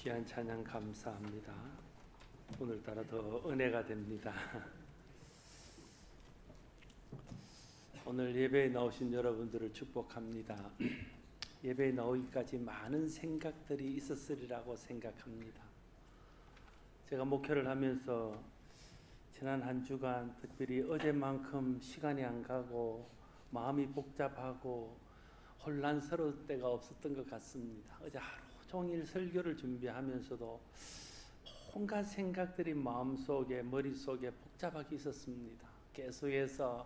귀한 찬양 감사합니다. 오늘따라 더 은혜가 됩니다. 오늘 예배에 나오신 여러분들을 축복합니다. 예배에 나오기까지 많은 생각들이 있었으리라고 생각합니다. 제가 목회를 하면서 지난 한 주간 특별히 어제만큼 시간이 안 가고 마음이 복잡하고 혼란스러울 때가 없었던 것 같습니다. 어제 하루 종일 설교를 준비하면서도 온갖 생각들이 마음속에 머릿속에 복잡하게 있었습니다. 계속해서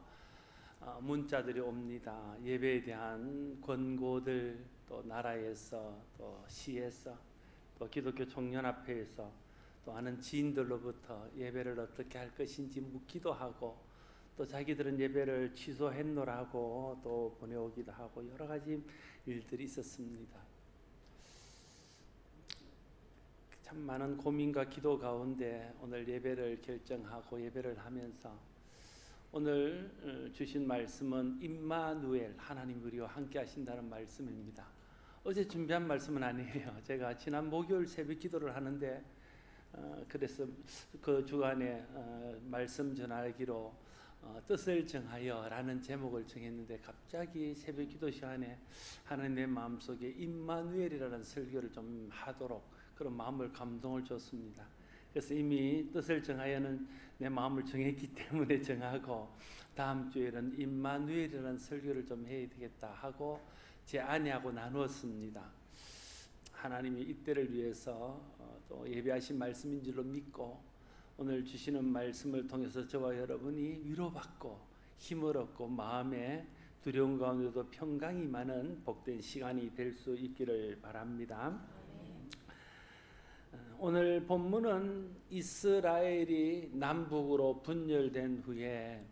문자들이 옵니다. 예배에 대한 권고들, 또 나라에서, 또 시에서, 또 기독교 총연합회에서, 또 아는 지인들로부터 예배를 어떻게 할 것인지 묻기도 하고, 또 자기들은 예배를 취소했노라고 또 보내오기도 하고 여러 가지 일들이 있었습니다. 참 많은 고민과 기도 가운데 오늘 예배를 결정하고 예배를 하면서 오늘 주신 말씀은 임마누엘, 하나님 우리와 함께 하신다는 말씀입니다. 어제 준비한 말씀은 아니에요. 제가 지난 목요일 새벽 기도를 하는데 그래서 그 주간에 말씀 전하기로 뜻을 정하여 라는 제목을 정했는데 갑자기 새벽 기도 시간에 하나님 내 마음속에 임마누엘이라는 설교를 좀 하도록 그런 마음을 감동을 줬습니다. 그래서 이미 뜻을 정하여는 내 마음을 정했기 때문에 정하고 다음 주에는 임마누엘이라는 설교를 좀 해야 되겠다 하고 제 아내하고 나누었습니다. 하나님이 이때를 위해서 또 예배하신 말씀인 줄로 믿고 오늘 주시는 말씀을 통해서 저와 여러분이 위로받고 힘을 얻고 마음에 두려움 가운데도 평강이 많은 복된 시간이 될 수 있기를 바랍니다. 오늘 본문은 이스라엘이 남북으로 분열된 후에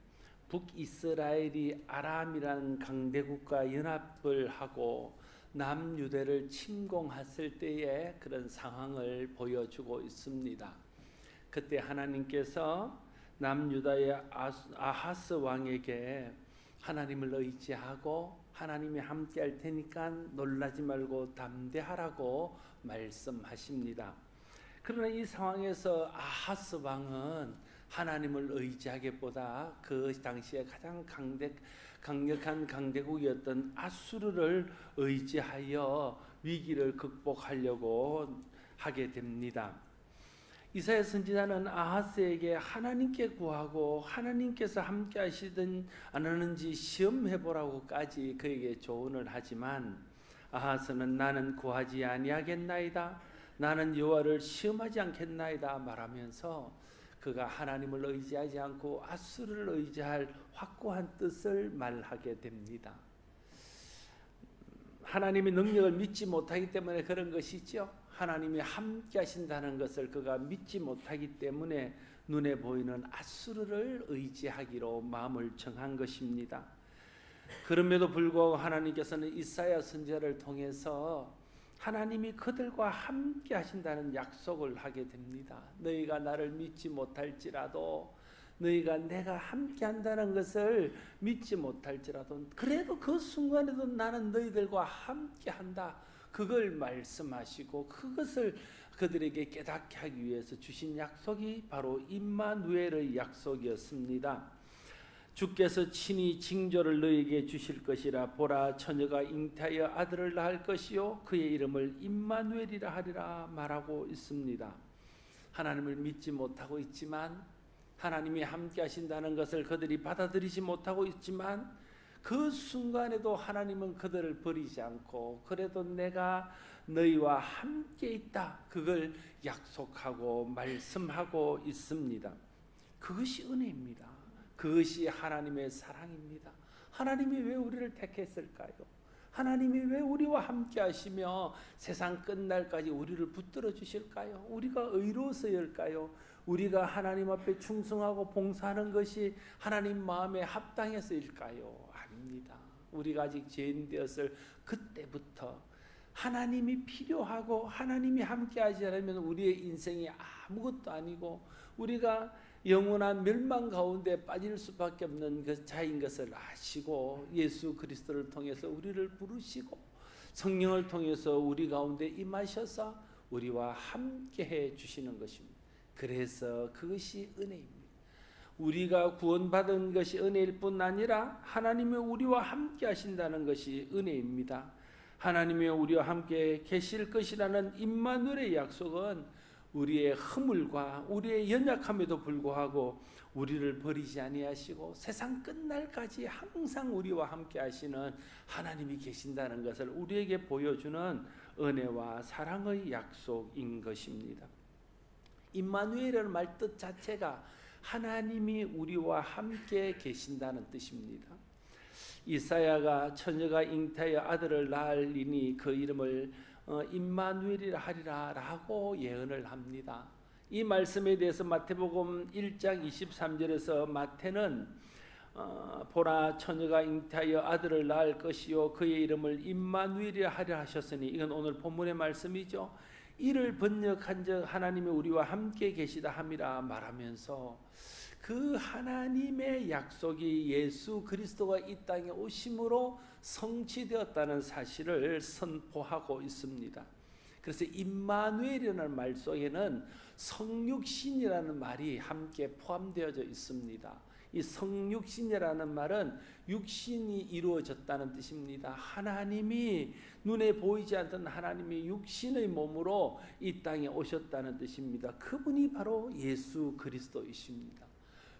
북이스라엘이 아람이라는 강대국과 연합을 하고 남유대를 침공했을 때의 그런 상황을 보여주고 있습니다. 그때 하나님께서 남유다의 아하스 왕에게 하나님을 의지하고 하나님이 함께 할 테니까 놀라지 말고 담대하라고 말씀하십니다. 그러나 이 상황에서 아하스 왕은 하나님을 의지하기보다 그 당시에 가장 강력한 강대국이었던 아수르를 의지하여 위기를 극복하려고 하게 됩니다. 이사야 선지자는 아하스에게 하나님께 구하고 하나님께서 함께 하시든 안 하는지 시험해보라고까지 그에게 조언을 하지만 아하스는 나는 구하지 아니하겠나이다, 나는 여호와를 시험하지 않겠나이다 말하면서 그가 하나님을 의지하지 않고 아수르를 의지할 확고한 뜻을 말하게 됩니다. 하나님의 능력을 믿지 못하기 때문에 그런 것이죠. 하나님이 함께 하신다는 것을 그가 믿지 못하기 때문에 눈에 보이는 아수르를 의지하기로 마음을 정한 것입니다. 그럼에도 불구하고 하나님께서는 이사야 선지자를 통해서 하나님이 그들과 함께 하신다는 약속을 하게 됩니다. 너희가 나를 믿지 못할지라도, 너희가 내가 함께 한다는 것을 믿지 못할지라도 그래도 그 순간에도 나는 너희들과 함께 한다, 그걸 말씀하시고 그것을 그들에게 깨닫게 하기 위해서 주신 약속이 바로 임마누엘의 약속이었습니다. 주께서 친히 징조를 너희에게 주실 것이라. 보라, 처녀가 잉태하여 아들을 낳을 것이요 그의 이름을 임마누엘이라 하리라 말하고 있습니다. 하나님을 믿지 못하고 있지만, 하나님이 함께 하신다는 것을 그들이 받아들이지 못하고 있지만 그 순간에도 하나님은 그들을 버리지 않고 그래도 내가 너희와 함께 있다, 그걸 약속하고 말씀하고 있습니다. 그것이 은혜입니다. 그것이 하나님의 사랑입니다. 하나님이 왜 우리를 택했을까요? 하나님이 왜 우리와 함께 하시며 세상 끝날까지 우리를 붙들어 주실까요? 우리가 의로워서일까요? 우리가 하나님 앞에 충성하고 봉사하는 것이 하나님 마음에 합당해서일까요? 아닙니다. 우리가 아직 죄인 되었을 그때부터 하나님이 필요하고 하나님이 함께 하지 않으면 우리의 인생이 아무것도 아니고 우리가 영원한 멸망 가운데 빠질 수밖에 없는 그 자인 것을 아시고 예수 그리스도를 통해서 우리를 부르시고 성령을 통해서 우리 가운데 임하셔서 우리와 함께 해 주시는 것입니다. 그래서 그것이 은혜입니다. 우리가 구원받은 것이 은혜일 뿐 아니라 하나님이 우리와 함께 하신다는 것이 은혜입니다. 하나님이 우리와 함께 계실 것이라는 임마누엘의 약속은 우리의 허물과 우리의 연약함에도 불구하고 우리를 버리지 아니하시고 세상 끝날까지 항상 우리와 함께 하시는 하나님이 계신다는 것을 우리에게 보여주는 은혜와 사랑의 약속인 것입니다. 임마누엘이라는 말 뜻 자체가 하나님이 우리와 함께 계신다는 뜻입니다. 이사야가 처녀가 잉태하여 아들을 낳으리니 그 이름을 임마누엘이라 하리라 라고 예언을 합니다. 이 말씀에 대해서 마태복음 1장 23절에서 마태는 보라 처녀가 잉태하여 아들을 낳을 것이요 그의 이름을 임마누엘이라 하리라 하셨으니 이건 오늘 본문의 말씀이죠. 이를 번역한즉 하나님이 우리와 함께 계시다 함이라 말하면서 그 하나님의 약속이 예수 그리스도가 이 땅에 오심으로 성취되었다는 사실을 선포하고 있습니다. 그래서 임마누엘이라는 말 속에는 성육신이라는 말이 함께 포함되어져 있습니다. 이 성육신이라는 말은 육신이 이루어졌다는 뜻입니다. 하나님이 눈에 보이지 않던 하나님이 육신의 몸으로 이 땅에 오셨다는 뜻입니다. 그분이 바로 예수 그리스도이십니다.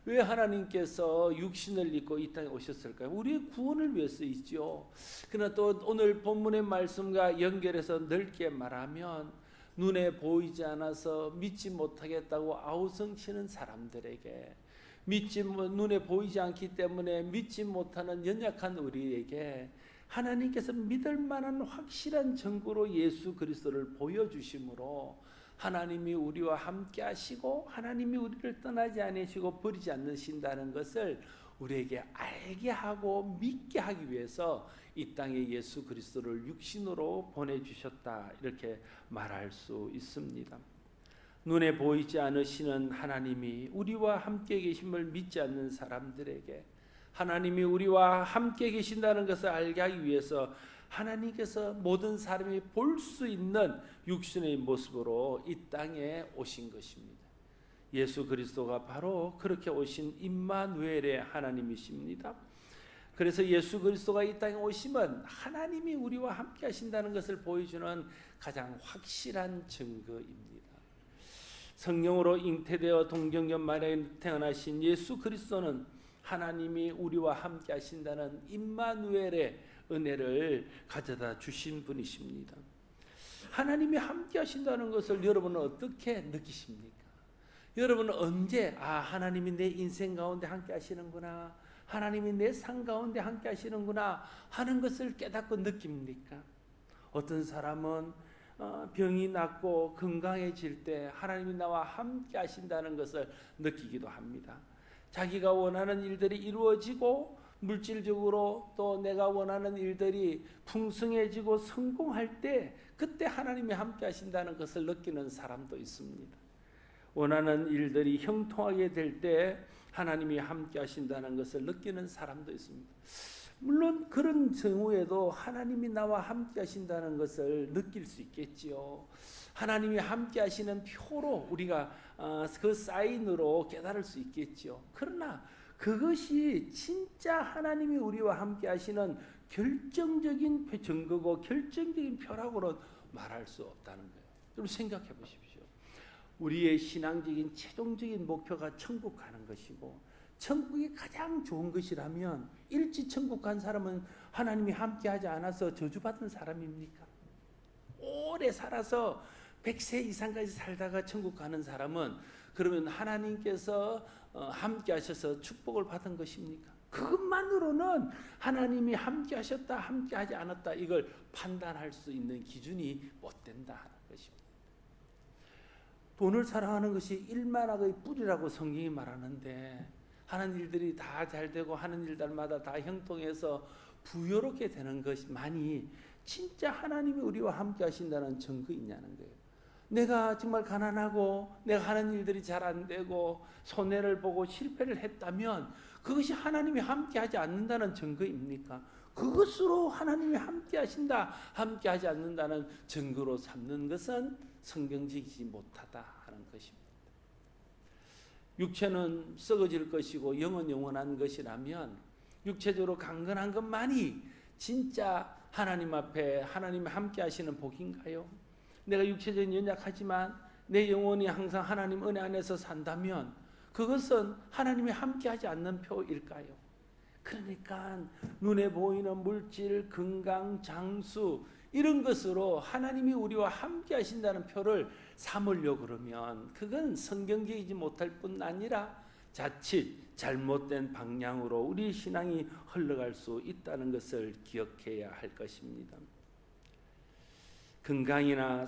왜 하나님께서 육신을 입고 이 땅에 오셨을까요? 우리의 구원을 위해서이죠. 그러나 또 오늘 본문의 말씀과 연결해서 넓게 말하면 눈에 보이지 않아서 믿지 못하겠다고 아우성치는 사람들에게 눈에 보이지 않기 때문에 믿지 못하는 연약한 우리에게 하나님께서 믿을 만한 확실한 증거로 예수 그리스도를 보여주심으로 하나님이 우리와 함께 하시고 하나님이 우리를 떠나지 않으시고 버리지 않으신다는 것을 우리에게 알게 하고 믿게 하기 위해서 이 땅에 예수 그리스도를 육신으로 보내주셨다 이렇게 말할 수 있습니다. 눈에 보이지 않으시는 하나님이 우리와 함께 계심을 믿지 않는 사람들에게 하나님이 우리와 함께 계신다는 것을 알게 하기 위해서 하나님께서 모든 사람이 볼 수 있는 육신의 모습으로 이 땅에 오신 것입니다. 예수 그리스도가 바로 그렇게 오신 임마누엘의 하나님이십니다. 그래서 예수 그리스도가 이 땅에 오시면 하나님이 우리와 함께 하신다는 것을 보여주는 가장 확실한 증거입니다. 성령으로 잉태되어 동정년 말에 태어나신 예수 그리스도는 하나님이 우리와 함께 하신다는 임마누엘의 은혜를 가져다 주신 분이십니다. 하나님이 함께 하신다는 것을 여러분은 어떻게 느끼십니까? 여러분은 언제 하나님이 내 인생 가운데 함께 하시는구나, 하나님이 내 삶 가운데 함께 하시는구나 하는 것을 깨닫고 느낍니까? 어떤 사람은 병이 낫고 건강해질 때 하나님이 나와 함께 하신다는 것을 느끼기도 합니다. 자기가 원하는 일들이 이루어지고 물질적으로 또 내가 원하는 일들이 풍성해지고 성공할 때 그때 하나님이 함께 하신다는 것을 느끼는 사람도 있습니다. 원하는 일들이 형통하게 될 때 하나님이 함께 하신다는 것을 느끼는 사람도 있습니다. 물론 그런 경우에도 하나님이 나와 함께 하신다는 것을 느낄 수 있겠지요. 하나님이 함께 하시는 표로 우리가 그 사인으로 깨달을 수 있겠지요. 그러나 그것이 진짜 하나님이 우리와 함께 하시는 결정적인 증거고 결정적인 표라고는 말할 수 없다는 거예요. 여러분 생각해 보십시오. 우리의 신앙적인 최종적인 목표가 천국 가는 것이고 천국이 가장 좋은 것이라면 일찍 천국 간 사람은 하나님이 함께 하지 않아서 저주받은 사람입니까? 오래 살아서 100세 이상까지 살다가 천국 가는 사람은 그러면 하나님께서 함께 하셔서 축복을 받은 것입니까? 그것만으로는 하나님이 함께 하셨다, 함께 하지 않았다 이걸 판단할 수 있는 기준이 못 된다 하는 것입니다. 돈을 사랑하는 것이 일만학의 뿌리라고 성경이 말하는데 하는 일들이 다 잘되고 하는 일들마다 다 형통해서 부유롭게 되는 것만이 진짜 하나님이 우리와 함께 하신다는 증거이냐는 거예요. 내가 정말 가난하고 내가 하는 일들이 잘 안 되고 손해를 보고 실패를 했다면 그것이 하나님이 함께 하지 않는다는 증거입니까? 그것으로 하나님이 함께 하신다, 함께 하지 않는다는 증거로 삼는 것은 성경적이지 못하다 하는 것입니다. 육체는 썩어질 것이고 영은 영원한 것이라면 육체적으로 강건한 것만이 진짜 하나님 앞에 하나님이 함께 하시는 복인가요? 내가 육체적인 연약하지만 내 영혼이 항상 하나님 은혜 안에서 산다면 그것은 하나님이 함께 하지 않는 표일까요? 그러니까 눈에 보이는 물질, 건강, 장수 이런 것으로 하나님이 우리와 함께 하신다는 표를 삼으려고 그러면 그건 성경적이지 못할 뿐 아니라 자칫 잘못된 방향으로 우리 신앙이 흘러갈 수 있다는 것을 기억해야 할 것입니다. 건강이나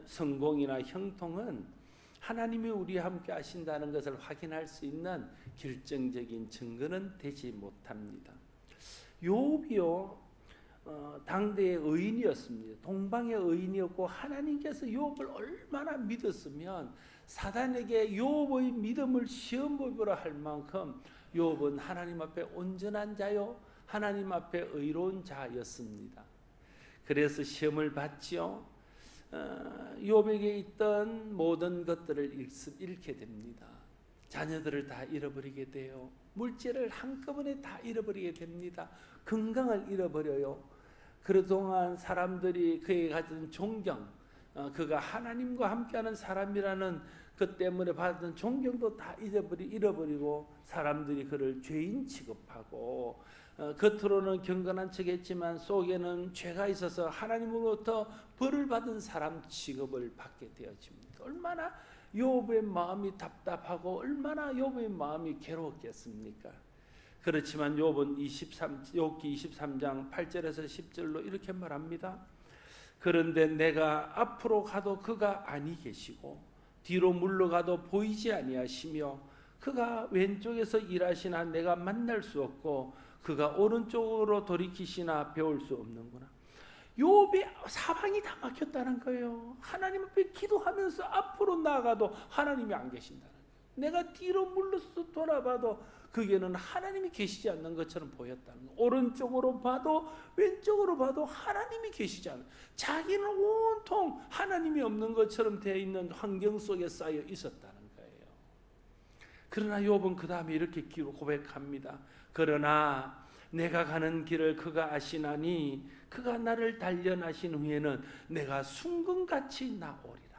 성공이나 형통은 하나님이 우리와 함께 하신다는 것을 확인할 수 있는 결정적인 증거는 되지 못합니다. 욥이요, 당대의 의인이었습니다. 동방의 의인이었고 하나님께서 욥을 얼마나 믿었으면 사단에게 욥의 믿음을 시험 보이라 할 만큼 욥은 하나님 앞에 온전한 자요, 하나님 앞에 의로운 자였습니다. 그래서 시험을 받지요. 욥에게 있던 모든 것들을 잃게 됩니다. 자녀들을 다 잃어버리게 돼요. 물질을 한꺼번에 다 잃어버리게 됩니다. 건강을 잃어버려요. 그동안 사람들이 그에게 가진 존경, 그가 하나님과 함께하는 사람이라는 것 때문에 받았던 존경도 다 잃어버리고 사람들이 그를 죄인 취급하고 겉으로는 경건한 척했지만 속에는 죄가 있어서 하나님으로부터 벌을 받은 사람 취급을 받게 되어집니다. 얼마나 욥의 마음이 답답하고 얼마나 욥의 마음이 괴로웠겠습니까? 그렇지만 욥은 욥기 23장 8절에서 10절로 이렇게 말합니다. 그런데 내가 앞으로 가도 그가 아니 계시고 뒤로 물러가도 보이지 아니하시며 그가 왼쪽에서 일하시나 내가 만날 수 없고 그가 오른쪽으로 돌이키시나 배울 수 없는구나. 욥의 사방이 다 막혔다는 거예요. 하나님 앞에 기도하면서 앞으로 나아가도 하나님이 안 계신다는 거예요. 내가 뒤로 물러서 돌아봐도 그게는 하나님이 계시지 않는 것처럼 보였다는 거예요. 오른쪽으로 봐도 왼쪽으로 봐도 하나님이 계시지 않아요. 자기는 온통 하나님이 없는 것처럼 되어 있는 환경 속에 쌓여 있었다는 거예요. 그러나 욥은 그 다음에 이렇게 고백합니다. 그러나 내가 가는 길을 그가 아시나니 그가 나를 단련하신 후에는 내가 순금같이 나오리라.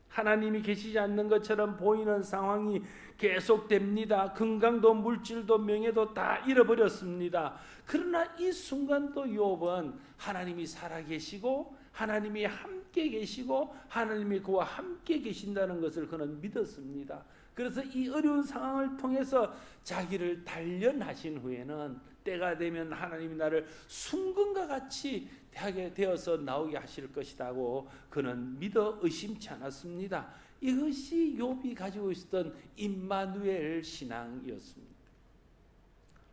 하나님이 계시지 않는 것처럼 보이는 상황이 계속됩니다. 건강도 물질도 명예도 다 잃어버렸습니다. 그러나 이 순간도 욥은 하나님이 살아계시고 하나님이 함께 계시고 하나님이 그와 함께 계신다는 것을 그는 믿었습니다. 그래서 이 어려운 상황을 통해서 자기를 단련하신 후에는 때가 되면 하나님이 나를 순금과 같이 하게 되어서 나오게 하실 것이라고 그는 믿어 의심치 않았습니다. 이것이 욥이 가지고 있었던 임마누엘 신앙이었습니다.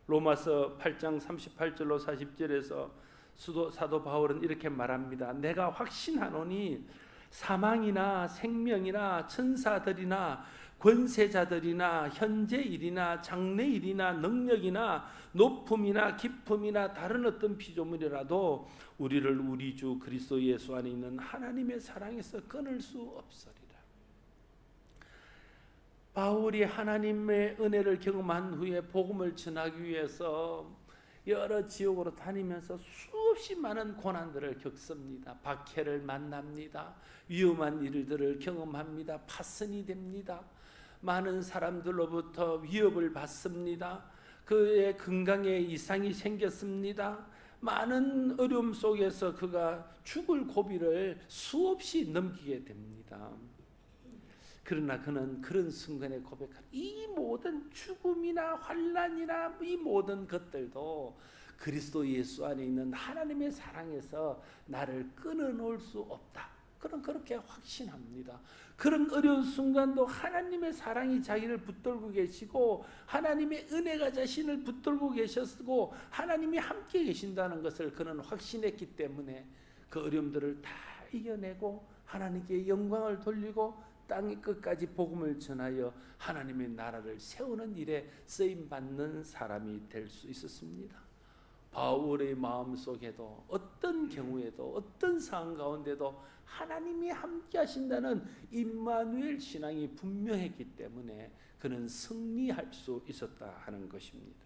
로마서 8장 38절로 40절에서 사도 바울은 이렇게 말합니다. 내가 확신하노니 사망이나 생명이나 천사들이나 권세자들이나 현재일이나 장래일이나 능력이나 높음이나 깊음이나 다른 어떤 피조물이라도 우리를 우리 주 그리스도 예수 안에 있는 하나님의 사랑에서 끊을 수 없으리라. 바울이 하나님의 은혜를 경험한 후에 복음을 전하기 위해서 여러 지역으로 다니면서 수없이 많은 고난들을 겪습니다. 박해를 만납니다. 위험한 일들을 경험합니다. 파선이 됩니다. 많은 사람들로부터 위협을 받습니다. 그의 건강에 이상이 생겼습니다. 많은 어려움 속에서 그가 죽을 고비를 수없이 넘기게 됩니다. 그러나 그는 그런 순간에 고백한 이 모든 죽음이나 환난이나 이 모든 것들도 그리스도 예수 안에 있는 하나님의 사랑에서 나를 끊어놓을 수 없다. 그는 그렇게 확신합니다. 그런 어려운 순간도 하나님의 사랑이 자기를 붙들고 계시고 하나님의 은혜가 자신을 붙들고 계셨고 하나님이 함께 계신다는 것을 그는 확신했기 때문에 그 어려움들을 다 이겨내고 하나님께 영광을 돌리고 땅의 끝까지 복음을 전하여 하나님의 나라를 세우는 일에 쓰임받는 사람이 될 수 있었습니다. 바울의 마음속에도 어떤 경우에도 어떤 상황 가운데도 하나님이 함께 하신다는 임마누엘 신앙이 분명했기 때문에 그는 승리할 수 있었다 하는 것입니다.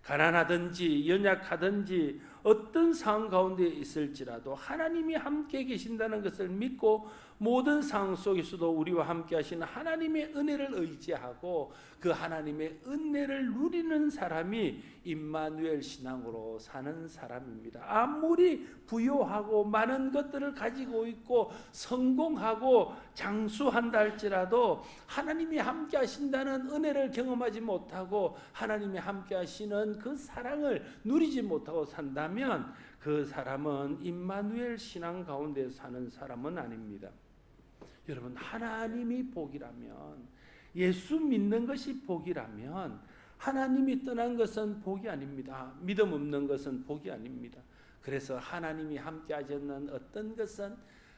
가난하든지 연약하든지 어떤 상황 가운데 있을지라도 하나님이 함께 계신다는 것을 믿고 모든 상황 속에서도 우리와 함께 하시는 하나님의 은혜를 의지하고 그 하나님의 은혜를 누리는 사람이 임마누엘 신앙으로 사는 사람입니다. 아무리 부유하고 많은 것들을 가지고 있고 성공하고 장수한다 할지라도 하나님이 함께 하신다는 은혜를 경험하지 못하고 하나님이 함께 하시는 그 사랑을 누리지 못하고 산다면 그 사람은 임마누엘 신앙 가운데 사는 사람은 아닙니다. 여러분, 하나님이 복이라면, 예수 믿는 것이 복이라면 하나님이 떠난 것은 복이 아닙니다. 믿음 없는 것은 복이 아닙니다. 그래서 하나님이 함께 하셨는 어떤 것은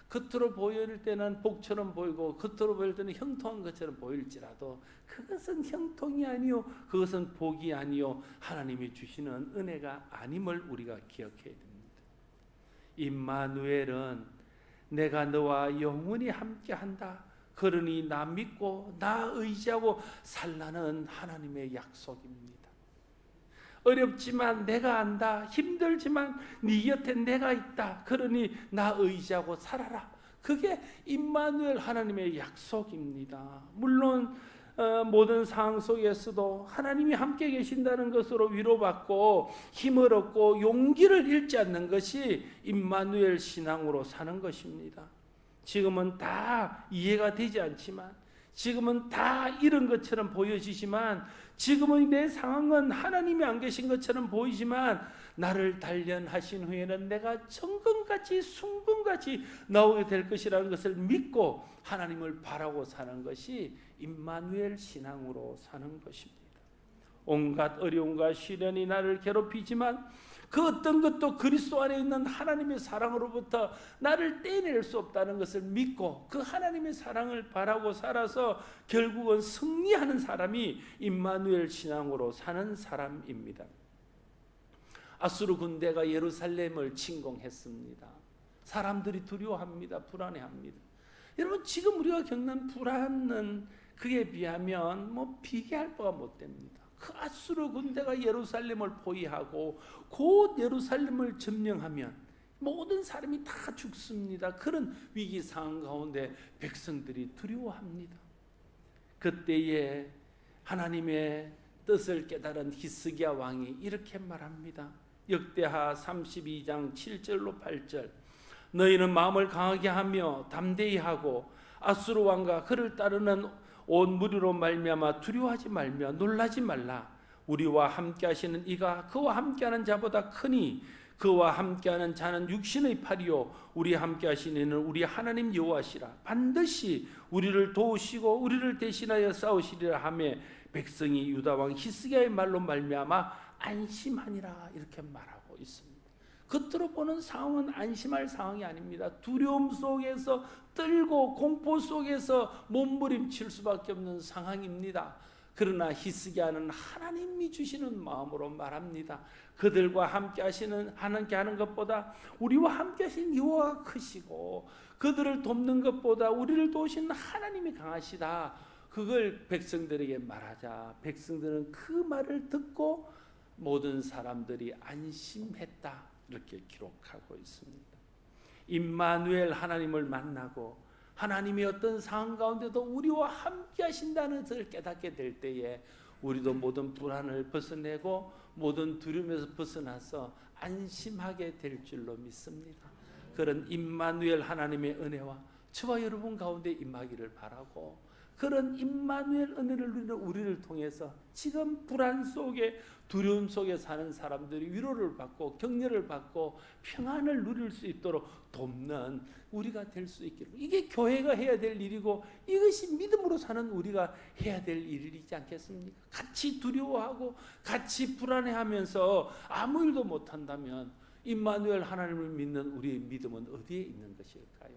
겉으로 보일 때는 복처럼 보이고 겉으로 보일 때는 형통한 것처럼 보일지라도 그것은 형통이 아니요, 그것은 복이 아니요, 하나님이 주시는 은혜가 아님을 우리가 기억해야 됩니다. 임마누엘은 내가 너와 영원히 함께한다, 그러니 나 믿고 나 의지하고 살라는 하나님의 약속입니다. 어렵지만 내가 안다, 힘들지만 네 곁에 내가 있다, 그러니 나 의지하고 살아라. 그게 임마누엘 하나님의 약속입니다. 물론 모든 상황 속에서도 하나님이 함께 계신다는 것으로 위로받고 힘을 얻고 용기를 잃지 않는 것이 임마누엘 신앙으로 사는 것입니다. 지금은 다 이해가 되지 않지만, 지금은 다 이런 것처럼 보여지지만, 지금은 내 상황은 하나님이 안 계신 것처럼 보이지만 나를 단련하신 후에는 내가 정금같이 순금같이 나오게 될 것이라는 것을 믿고 하나님을 바라고 사는 것이 임마누엘 신앙으로 사는 것입니다. 온갖 어려움과 시련이 나를 괴롭히지만 그 어떤 것도 그리스도 안에 있는 하나님의 사랑으로부터 나를 떼낼 수 없다는 것을 믿고 그 하나님의 사랑을 바라고 살아서 결국은 승리하는 사람이 임마누엘 신앙으로 사는 사람입니다. 아수르 군대가 예루살렘을 침공했습니다. 사람들이 두려워합니다. 불안해합니다. 여러분, 지금 우리가 겪는 불안은 그에 비하면 비교할 바가 못 됩니다. 그 아수르 군대가 예루살렘을 포위하고 곧 예루살렘을 점령하면 모든 사람이 다 죽습니다. 그런 위기 상황 가운데 백성들이 두려워합니다. 그때에 하나님의 뜻을 깨달은 히스기야 왕이 이렇게 말합니다. 역대하 32장 7절로 8절. 너희는 마음을 강하게 하며 담대히 하고 아수르 왕과 그를 따르는 온 무리로 말미암아 두려워하지 말며 놀라지 말라. 우리와 함께 하시는 이가 그와 함께하는 자보다 크니 그와 함께하는 자는 육신의 팔이요 우리와 함께 하시는 이는 우리 하나님 여호와시라. 반드시 우리를 도우시고 우리를 대신하여 싸우시리라 하며 백성이 유다 왕 히스기야의 말로 말미암아 안심하니라. 이렇게 말하고 있습니다. 겉으로 보는 상황은 안심할 상황이 아닙니다. 두려움 속에서 떨고 공포 속에서 몸부림칠 수밖에 없는 상황입니다. 그러나 히스기야는 하나님이 주시는 마음으로 말합니다. 그들과 함께 하는 것보다 우리와 함께 하신 여호와가 크시고 그들을 돕는 것보다 우리를 도우시는 하나님이 강하시다. 그걸 백성들에게 말하자 백성들은 그 말을 듣고 모든 사람들이 안심했다. 이렇게 기록하고 있습니다. 임마누엘 하나님을 만나고 하나님이 어떤 상황 가운데도 우리와 함께 하신다는 것을 깨닫게 될 때에 우리도 모든 불안을 벗어내고 모든 두려움에서 벗어나서 안심하게 될 줄로 믿습니다. 그런 임마누엘 하나님의 은혜와 저와 여러분 가운데 임하기를 바라고 그런 임마누엘 은혜를 누리는 우리를 통해서 지금 불안 속에 두려움 속에 사는 사람들이 위로를 받고 격려를 받고 평안을 누릴 수 있도록 돕는 우리가 될 수 있기를. 이게 교회가 해야 될 일이고 이것이 믿음으로 사는 우리가 해야 될 일이지 않겠습니까? 같이 두려워하고 같이 불안해하면서 아무 일도 못한다면 임마누엘 하나님을 믿는 우리의 믿음은 어디에 있는 것일까요?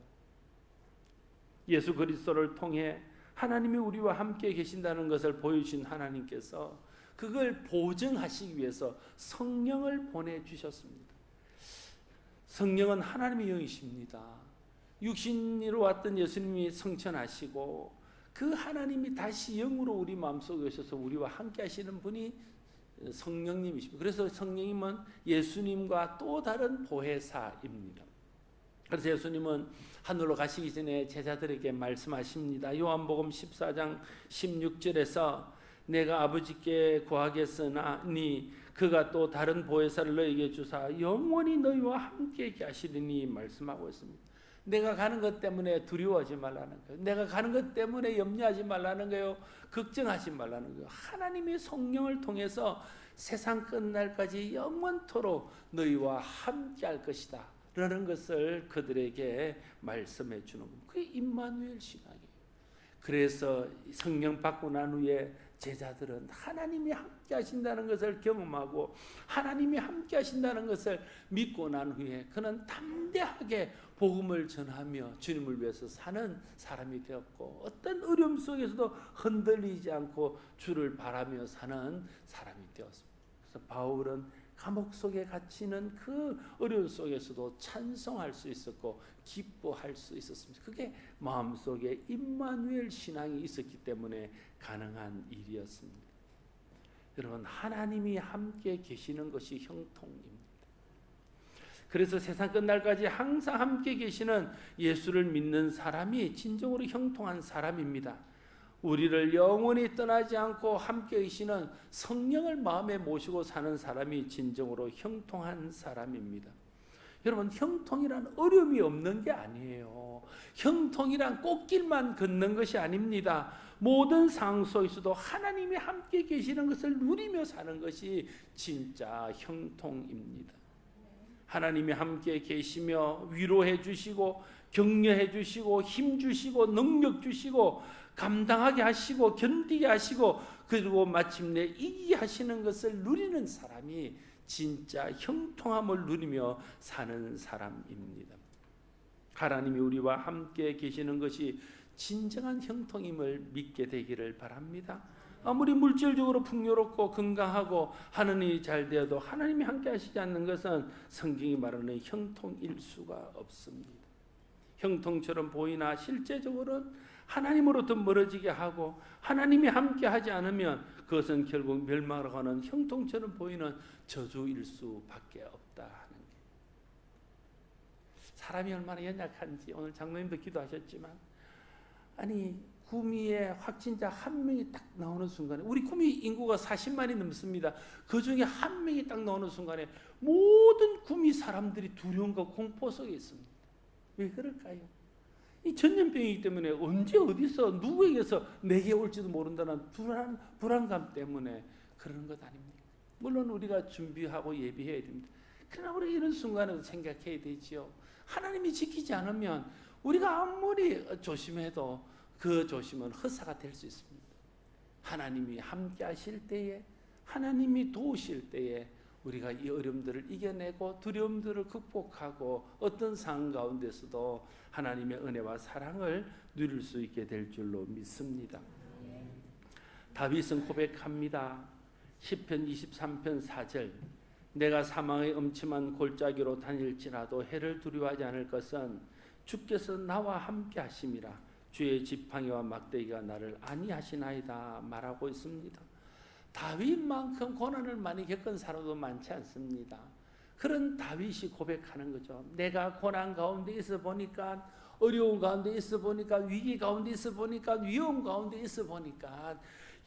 예수 그리스도를 통해 하나님이 우리와 함께 계신다는 것을 보여주신 하나님께서 그걸 보증하시기 위해서 성령을 보내주셨습니다. 성령은 하나님의 영이십니다. 육신으로 왔던 예수님이 성천하시고 그 하나님이 다시 영으로 우리 마음속에 오셔서 우리와 함께 하시는 분이 성령님이십니다. 그래서 성령님은 예수님과 또 다른 보혜사입니다. 그래서 예수님은 하늘로 가시기 전에 제자들에게 말씀하십니다. 요한복음 14장 16절에서 내가 아버지께 구하겠으나니 그가 또 다른 보혜사를 너희에게 주사 영원히 너희와 함께 하시리니 말씀하고 있습니다. 내가 가는 것 때문에 두려워하지 말라는 거예요. 내가 가는 것 때문에 염려하지 말라는 거예요. 걱정하지 말라는 거예요. 하나님의 성령을 통해서 세상 끝날까지 영원토록 너희와 함께 할 것이다 라는 것을 그들에게 말씀해 주는 겁니다. 그게 임마누엘 신앙이에요. 그래서 성령 받고 난 후에 제자들은 하나님이 함께 하신다는 것을 경험하고 하나님이 함께 하신다는 것을 믿고 난 후에 그는 담대하게 복음을 전하며 주님을 위해서 사는 사람이 되었고 어떤 어려움 속에서도 흔들리지 않고 주를 바라며 사는 사람이 되었습니다. 그래서 바울은 감옥 속에 갇히는 그 어려움 속에서도 찬송할 수 있었고 기뻐할 수 있었습니다. 그게 마음속에 임마누엘 신앙이 있었기 때문에 가능한 일이었습니다. 여러분, 하나님이 함께 계시는 것이 형통입니다. 그래서 세상 끝날까지 항상 함께 계시는 예수를 믿는 사람이 진정으로 형통한 사람입니다. 우리를 영원히 떠나지 않고 함께 계시는 성령을 마음에 모시고 사는 사람이 진정으로 형통한 사람입니다. 여러분, 형통이란 어려움이 없는 게 아니에요. 형통이란 꽃길만 걷는 것이 아닙니다. 모든 상황 속에서도 하나님이 함께 계시는 것을 누리며 사는 것이 진짜 형통입니다. 하나님이 함께 계시며 위로해 주시고 격려해 주시고 힘 주시고 능력 주시고 감당하게 하시고 견디게 하시고 그리고 마침내 이기게 하시는 것을 누리는 사람이 진짜 형통함을 누리며 사는 사람입니다. 하나님이 우리와 함께 계시는 것이 진정한 형통임을 믿게 되기를 바랍니다. 아무리 물질적으로 풍요롭고 건강하고 하는 일이 잘 되어도 하나님이 함께 하시지 않는 것은 성경이 말하는 형통일 수가 없습니다. 형통처럼 보이나 실제적으로는 하나님으로부터 멀어지게 하고 하나님이 함께 하지 않으면 그것은 결국 멸망하는 형통처럼 보이는 저주일 수밖에 없다 하는 게. 사람이 얼마나 연약한지 오늘 장로님도 기도하셨지만 아니 구미에 확진자 한 명이 딱 나오는 순간에 우리 구미 인구가 40만이 넘습니다. 그 중에 한 명이 딱 나오는 순간에 모든 구미 사람들이 두려움과 공포 속에 있습니다. 왜 그럴까요? 이 전염병이기 때문에 언제 어디서 누구에게서 내게 올지도 모른다는 불안감 때문에 그러는 것 아닙니까? 물론 우리가 준비하고 예비해야 됩니다. 그러나 우리가 이런 순간에도 생각해야 되지요. 하나님이 지키지 않으면 우리가 아무리 조심해도 그 조심은 허사가 될 수 있습니다. 하나님이 함께 하실 때에 하나님이 도우실 때에 우리가 이 어려움들을 이겨내고 두려움들을 극복하고 어떤 상황 가운데서도 하나님의 은혜와 사랑을 누릴 수 있게 될 줄로 믿습니다. 다윗은 고백합니다. 시편 23편 4절 내가 사망의 음침한 골짜기로 다닐지라도 해를 두려워하지 않을 것은 주께서 나와 함께 하심이라 주의 지팡이와 막대기가 나를 안위하시나이다 말하고 있습니다. 다윗만큼 고난을 많이 겪은 사람도 많지 않습니다. 그런 다윗이 고백하는 거죠. 내가 고난 가운데 있어 보니까 어려운 가운데 있어 보니까 위기 가운데 있어 보니까 위험 가운데 있어 보니까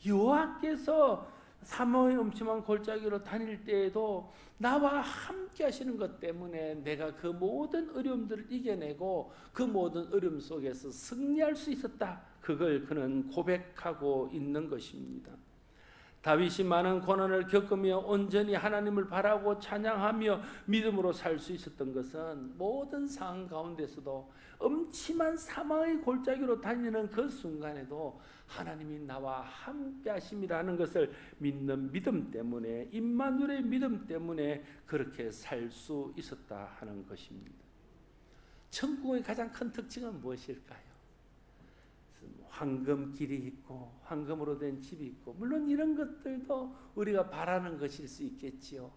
여호와께서 사망의 음침한 골짜기로 다닐 때에도 나와 함께 하시는 것 때문에 내가 그 모든 어려움들을 이겨내고 그 모든 어려움 속에서 승리할 수 있었다. 그걸 그는 고백하고 있는 것입니다. 다윗이 많은 고난을 겪으며 온전히 하나님을 바라고 찬양하며 믿음으로 살 수 있었던 것은 모든 상황 가운데서도 음침한 사망의 골짜기로 다니는 그 순간에도 하나님이 나와 함께 하심이라는 것을 믿는 믿음 때문에 임마누엘의 믿음 때문에 그렇게 살 수 있었다 하는 것입니다. 천국의 가장 큰 특징은 무엇일까요? 황금 길이 있고 황금으로 된 집이 있고 물론 이런 것들도 우리가 바라는 것일 수 있겠지요.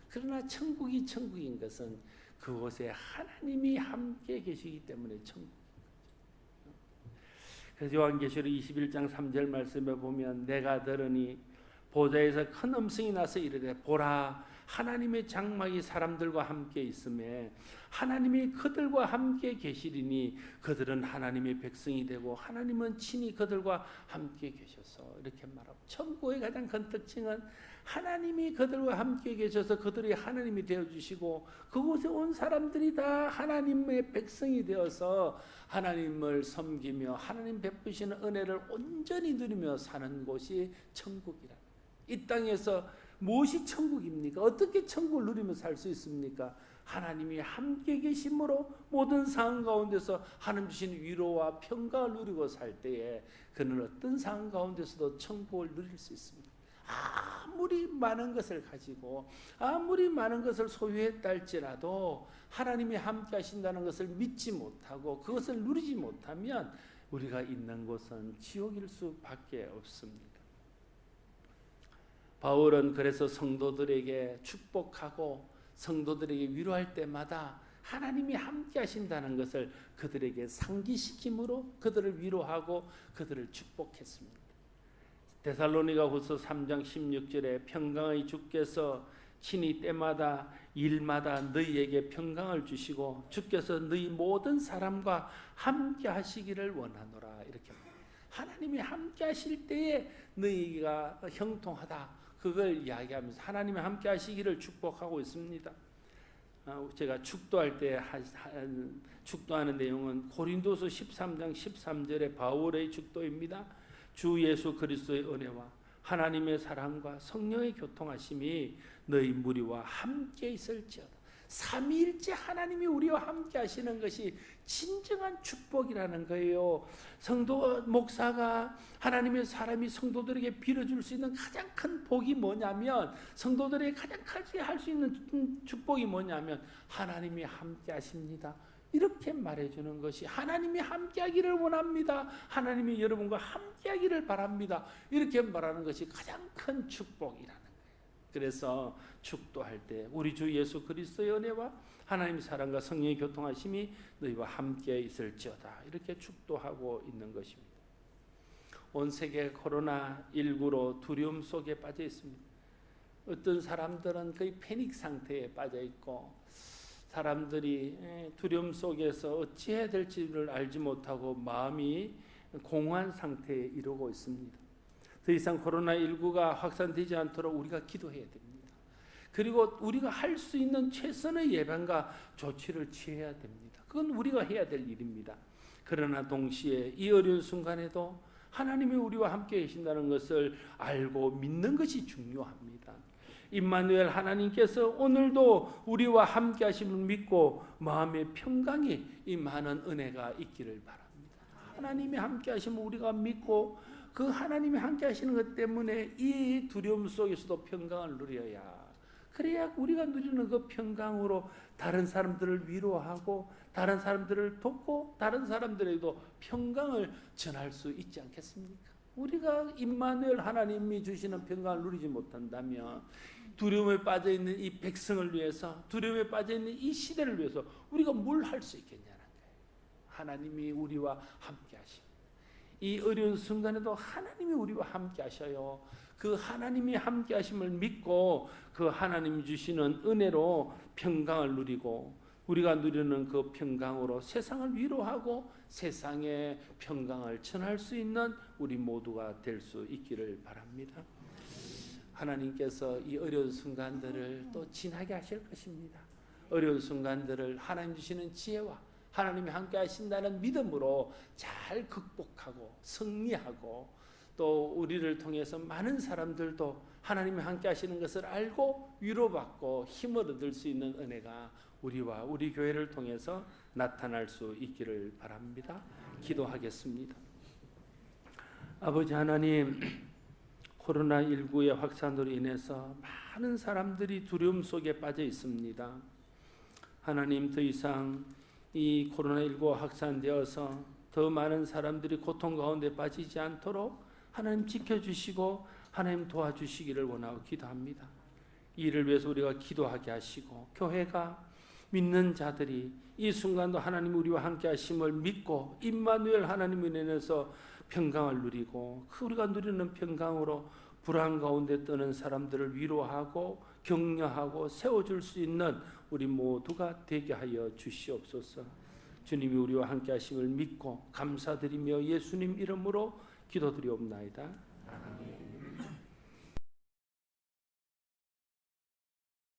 그러나 천국이 천국인 것은 그곳에 하나님이 함께 계시기 때문에 천국. 그래서 요한계시록 21장 3절 말씀에 보면 내가 들으니 보좌에서 큰 음성이 나서 이르되 보라 하나님의 장막이 사람들과 함께 있음에 하나님이 그들과 함께 계시리니 그들은 하나님의 백성이 되고 하나님은 친히 그들과 함께 계셔서 이렇게 말하고 천국의 가장 큰 특징은 하나님이 그들과 함께 계셔서 그들이 하나님이 되어주시고 그곳에 온 사람들이 다 하나님의 백성이 되어서 하나님을 섬기며 하나님 베푸시는 은혜를 온전히 누리며 사는 곳이 천국이라. 이 땅에서 무엇이 천국입니까? 어떻게 천국을 누리며 살 수 있습니까? 하나님이 함께 계심으로 모든 상황 가운데서 하나님 주신 위로와 평강을 누리고 살 때에 그는 어떤 상황 가운데서도 천국을 누릴 수 있습니다. 아무리 많은 것을 가지고 아무리 많은 것을 소유했다 할지라도 하나님이 함께 하신다는 것을 믿지 못하고 그것을 누리지 못하면 우리가 있는 곳은 지옥일 수밖에 없습니다. 바울은 그래서 성도들에게 축복하고 성도들에게 위로할 때마다 하나님이 함께 하신다는 것을 그들에게 상기시킴으로 그들을 위로하고 그들을 축복했습니다. 데살로니가후서 3장 16절에 평강의 주께서 친히 때마다 일마다 너희에게 평강을 주시고 주께서 너희 모든 사람과 함께 하시기를 원하노라. 이렇게 하나님이 함께 하실 때에 너희가 형통하다. 그걸 이야기하면서 하나님이 함께 하시기를 축복하고 있습니다. 제가 축도할 때 축도하는 내용은 고린도서 13장 13절의 바울의 축도입니다. 주 예수 그리스도의 은혜와 하나님의 사랑과 성령의 교통하심이 너희 무리와 함께 있을지어다. 삼위일체 하나님이 우리와 함께 하시는 것이 진정한 축복이라는 거예요. 성도 목사가 하나님의 사람이 성도들에게 빌어줄 수 있는 가장 큰 복이 뭐냐면 성도들에게 가장 크게 할 수 있는 축복이 뭐냐면 하나님이 함께 하십니다. 이렇게 말해주는 것이 하나님이 함께하기를 원합니다. 하나님이 여러분과 함께하기를 바랍니다. 이렇게 말하는 것이 가장 큰 축복이라는 거예요. 그래서 축도할 때 우리 주 예수 그리스도의 은혜와 하나님의 사랑과 성령의 교통하심이 너희와 함께 있을지어다. 이렇게 축도하고 있는 것입니다. 온 세계 코로나19로 두려움 속에 빠져 있습니다. 어떤 사람들은 거의 패닉 상태에 빠져 있고 사람들이 두려움 속에서 어찌해야 될지를 알지 못하고 마음이 공허한 상태에 이르고 있습니다. 더 이상 코로나19가 확산되지 않도록 우리가 기도해야 됩니다. 그리고 우리가 할 수 있는 최선의 예방과 조치를 취해야 됩니다. 그건 우리가 해야 될 일입니다. 그러나 동시에 이 어려운 순간에도 하나님이 우리와 함께 계신다는 것을 알고 믿는 것이 중요합니다. 임마누엘 하나님께서 오늘도 우리와 함께 하심을 믿고 마음의 평강이 임하는 은혜가 있기를 바랍니다. 하나님이 함께 하시면 우리가 믿고 그 하나님이 함께 하시는 것 때문에 이 두려움 속에서도 평강을 누려야 그래야 우리가 누리는 그 평강으로 다른 사람들을 위로하고 다른 사람들을 돕고 다른 사람들에게도 평강을 전할 수 있지 않겠습니까? 우리가 임마누엘 하나님이 주시는 평강을 누리지 못한다면 두려움에 빠져있는 이 백성을 위해서 두려움에 빠져있는 이 시대를 위해서 우리가 뭘 할 수 있겠냐는 거예요. 하나님이 우리와 함께 하십니다. 이 어려운 순간에도 하나님이 우리와 함께 하셔요. 그 하나님이 함께 하심을 믿고 그 하나님이 주시는 은혜로 평강을 누리고 우리가 누리는 그 평강으로 세상을 위로하고 세상에 평강을 전할 수 있는 우리 모두가 될 수 있기를 바랍니다. 하나님께서 이 어려운 순간들을 또 지나게 하실 것입니다. 어려운 순간들을 하나님 주시는 지혜와 하나님이 함께 하신다는 믿음으로 잘 극복하고 승리하고 또 우리를 통해서 많은 사람들도 하나님이 함께 하시는 것을 알고 위로받고 힘을 얻을 수 있는 은혜가 우리와 우리 교회를 통해서 나타날 수 있기를 바랍니다. 기도하겠습니다. 아버지 하나님, 코로나19의 확산으로 인해서 많은 사람들이 두려움 속에 빠져 있습니다. 하나님, 더 이상 이 코로나19 확산되어서 더 많은 사람들이 고통 가운데 빠지지 않도록 하나님 지켜주시고 하나님 도와주시기를 원하고 기도합니다. 이를 위해서 우리가 기도하게 하시고 교회가 믿는 자들이 이 순간도 하나님 우리와 함께 하심을 믿고 임마누엘 하나님을 인해서 평강을 누리고 우리가 누리는 평강으로 불안 가운데 떠는 사람들을 위로하고 격려하고 세워줄 수 있는 우리 모두가 되게 하여 주시옵소서. 주님이 우리와 함께 하심을 믿고 감사드리며 예수님 이름으로 기도드리옵나이다. 아멘.